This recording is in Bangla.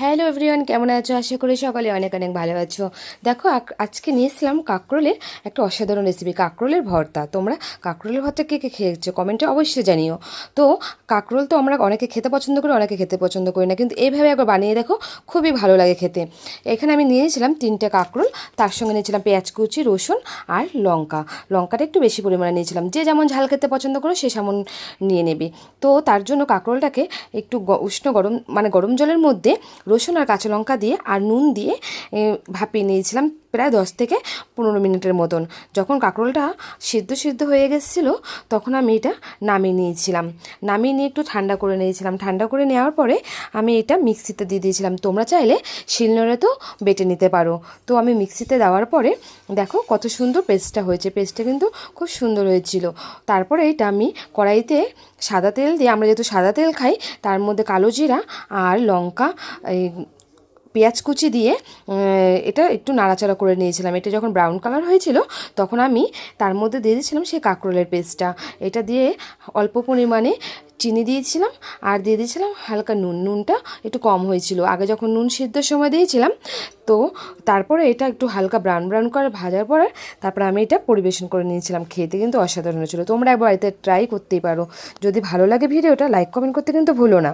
হ্যালো এভরিওয়ান, কেমন আছো? আশা করি সকলে অনেক অনেক ভালো আছো। দেখো আজকে নিয়েছিলাম কাঁকরোলের একটা অসাধারণ রেসিপি, কাঁকরোলের ভর্তা। তোমরা কাঁকরোলের ভর্তা কে কে খেয়েছো কমেন্টে অবশ্যই জানিও। তো কাঁকরোল তো আমরা অনেকে খেতে পছন্দ করি, অনেকে খেতে পছন্দ করি না, কিন্তু এইভাবে একবার বানিয়ে দেখো, খুবই ভালো লাগে খেতে। এখানে আমি নিয়েছিলাম 3টে কাঁকরোল, তার সঙ্গে নিয়েছিলাম পেঁয়াজ কুচি, রসুন আর লঙ্কা। লঙ্কাটা একটু বেশি পরিমাণে নিয়েছিলাম, যে যেমন ঝাল খেতে পছন্দ করো সে সেমন নিয়ে নেবে। তো তার জন্য কাঁকরোলটাকে একটু উষ্ণ গরম গরম জলের মধ্যে রসুন আর কাঁচা লঙ্কা দিয়ে আর নুন দিয়ে ভাপিয়ে নিয়েছিলাম প্রায় 10 থেকে 15 মিনিটের মতন। যখন কাঁকরোলটা সিদ্ধ হয়ে গেছিলো তখন আমি এটা নামিয়ে নিয়েছিলাম। নামিয়ে নিয়ে একটু ঠান্ডা করে নিয়েছিলাম। ঠান্ডা করে নেওয়ার পরে আমি এটা মিক্সিতে দিয়ে দিয়েছিলাম। তোমরা চাইলে শিলনোড়াতেও বেটে নিতে পারো। তো আমি মিক্সিতে দেওয়ার পরে দেখো কত সুন্দর পেস্টটা হয়েছে। পেস্টটা কিন্তু খুব সুন্দর হয়েছিল। তারপরে এটা আমি কড়াইতে সাদা তেল দিয়ে, আমরা যেহেতু সাদা তেল খাই, তার মধ্যে কালো জিরা আর লঙ্কা, এই পেঁয়াজ কুচি দিয়ে এটা একটু নাড়াচাড়া করে নিয়েছিলাম। এটা যখন ব্রাউন কালার হয়েছিল তখন আমি তার মধ্যে দিয়ে দিয়েছিলাম সেই কাঁকরোলের পেস্টটা। এটা দিয়ে অল্প পরিমাণে চিনি দিয়েছিলাম আর দিয়ে দিয়েছিলাম হালকা নুন। নুনটা একটু কম হয়েছিল আগে যখন নুন সিদ্ধর সময় দিয়েছিলাম। তো তারপরে এটা একটু হালকা ব্রাউন করে ভাজার পরে তারপরে আমি এটা পরিবেশন করে নিয়েছিলাম। খেতে কিন্তু অসাধারণ হয়েছিল। তোমরা একবার বাড়িতে ট্রাই করতেই পারো। যদি ভালো লাগে ভিডিওটা লাইক কমেন্ট করতে কিন্তু ভুলো না।